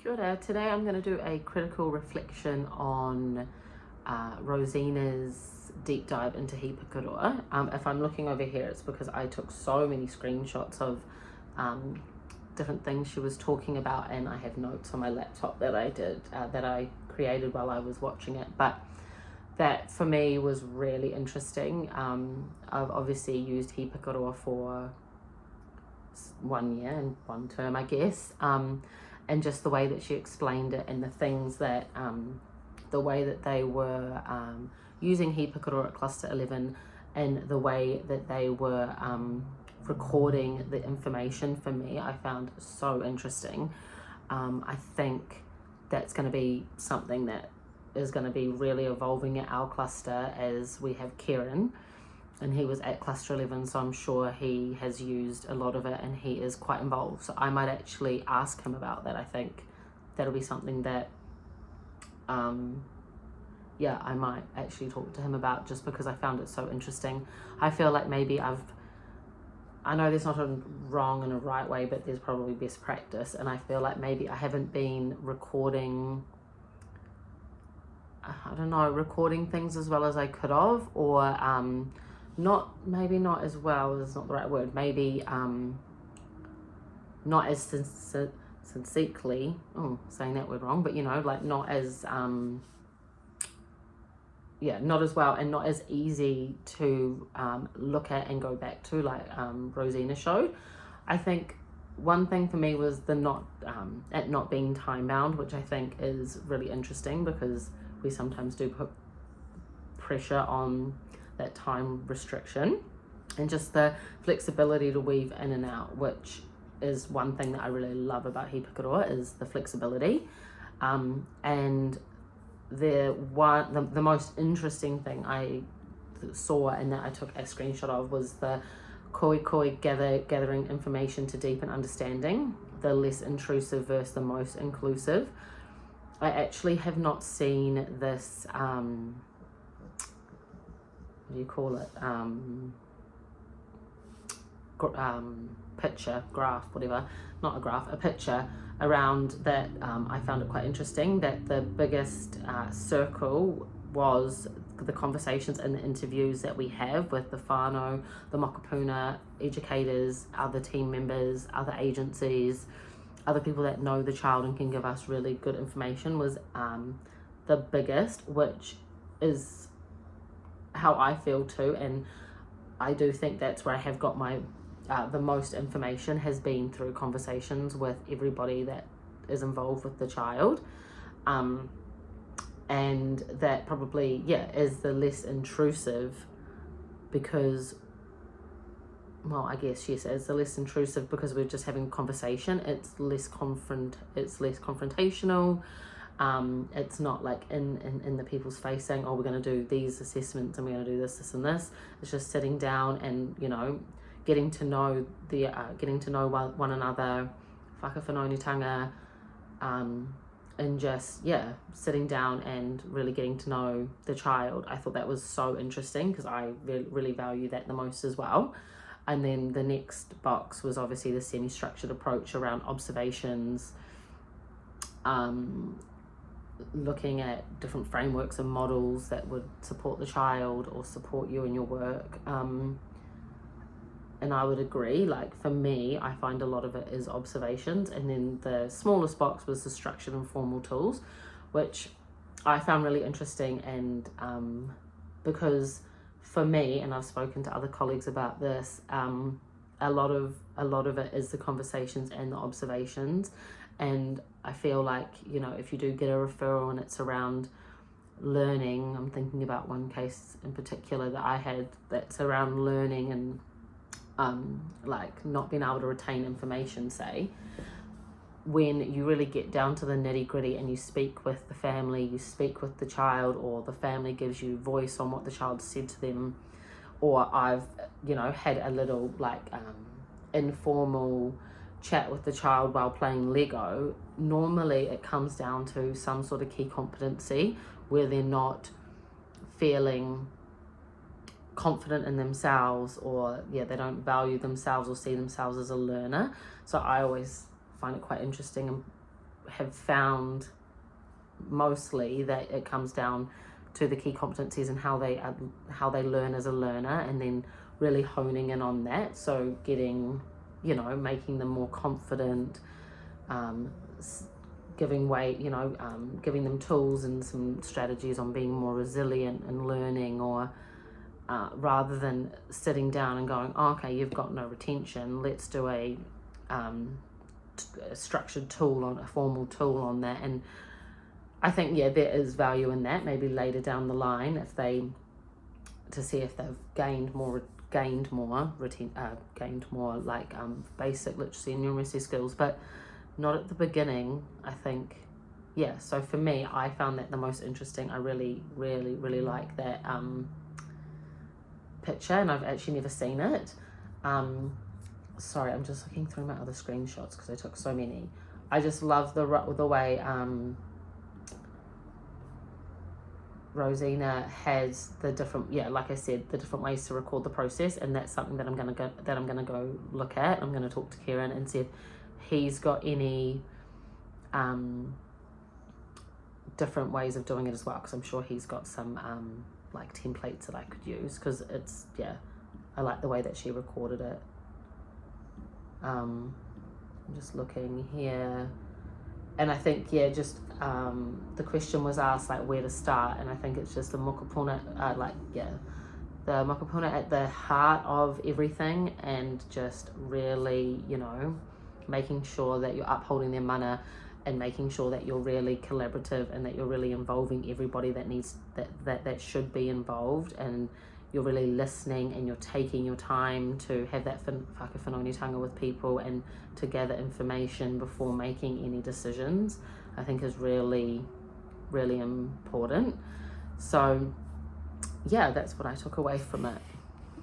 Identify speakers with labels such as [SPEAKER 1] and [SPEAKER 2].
[SPEAKER 1] Kia ora. Today I'm going to do a critical reflection on Rosina's deep dive into He Pukeroa. If I'm looking over here, it's because I took so many screenshots of different things she was talking about, and I have notes on my laptop that I created while I was watching it. But that for me was really interesting. I've obviously used He Pukeroa for 1 year and one term, I guess. And just the way that she explained it, and the things that the way that they were using He Pukeroa at Cluster 11, and the way that they were recording the information, for me, I found so interesting. I think that's going to be something that is going to be really evolving at our cluster, as we have Kieran, and he was at Cluster 11, so I'm sure he has used a lot of it and he is quite involved. So I might actually ask him about that. I think that'll be something that, I might actually talk to him about, just because I found it so interesting. I feel like maybe I know there's not a wrong and a right way, but there's probably best practice. And I feel like maybe I haven't been recording things as well as I could have, or not as well is not the right word, maybe not as sincerely, saying that word wrong, but not as not as well, and not as easy to look at and go back to, like Rosina showed. I think one thing for me was the not being time bound, which I think is really interesting, because we sometimes do put pressure on that time restriction, and just the flexibility to weave in and out, which is one thing that I really love about He Pukeroa, is the flexibility. And the most interesting thing I saw and that I took a screenshot of was the koi gathering information to deepen understanding, the less intrusive versus the most inclusive. I actually have not seen this what do you call it, picture, graph, whatever, not a graph, a picture around that. I found it quite interesting that the biggest circle was the conversations and the interviews that we have with the whānau, the mokopuna, educators, other team members, other agencies, other people that know the child and can give us really good information, was the biggest, which is how I feel too. And I do think that's where I have got my the most information, has been through conversations with everybody that is involved with the child, and that probably is the less intrusive, because, well, I guess yes, it's the less intrusive because we're just having a conversation. It's less confrontational. It's not like in the people's face saying, oh, we're going to do these assessments and we're going to do this and this. It's just sitting down and getting to know one another, whakawhanaunitanga, and just sitting down and really getting to know the child. I thought that was so interesting, because I really value that the most as well. And then the next box was obviously the semi-structured approach around observations, looking at different frameworks and models that would support the child or support you in your work. And I would agree, like for me, I find a lot of it is observations. And then the smallest box was the structured and formal tools, which I found really interesting. And because for me, and I've spoken to other colleagues about this, a lot of it is the conversations and the observations. And I feel like, if you do get a referral and it's around learning, I'm thinking about one case in particular that I had that's around learning and like not being able to retain information, say, when you really get down to the nitty gritty and you speak with the family, you speak with the child, or the family gives you voice on what the child said to them, or I've, had a little like informal chat with the child while playing Lego. Normally it comes down to some sort of key competency where they're not feeling confident in themselves, or they don't value themselves or see themselves as a learner. So I always find it quite interesting and have found mostly that it comes down to the key competencies and how they learn as a learner, and then really honing in on that. So getting, making them more confident, giving them tools and some strategies on being more resilient and learning, or rather than sitting down and going, okay, you've got no retention, let's do a structured tool, on a formal tool on that. And I think, there is value in that, maybe later down the line, to see if they've gained more like basic literacy and numeracy skills, but not at the beginning, I think. So for me, I found that the most interesting. I really, really, really like that picture, and I've actually never seen it. Sorry, I'm just looking through my other screenshots because I took so many. I just love the way Rosina has the different, like I said, the different ways to record the process, and that's something that I'm gonna go look at. I'm gonna talk to Kieran and see if he's got any different ways of doing it as well, because I'm sure he's got some like templates that I could use, because it's, I like the way that she recorded it. I'm just looking here, and I think the question was asked like where to start, and I think it's just the mokopuna, the mokopuna at the heart of everything, and just really, making sure that you're upholding their mana, and making sure that you're really collaborative, and that you're really involving everybody that needs that should be involved, and you're really listening, and you're taking your time to have that whakawhanaungatanga with people, and to gather information before making any decisions, I think is really, really important. So that's what I took away from it.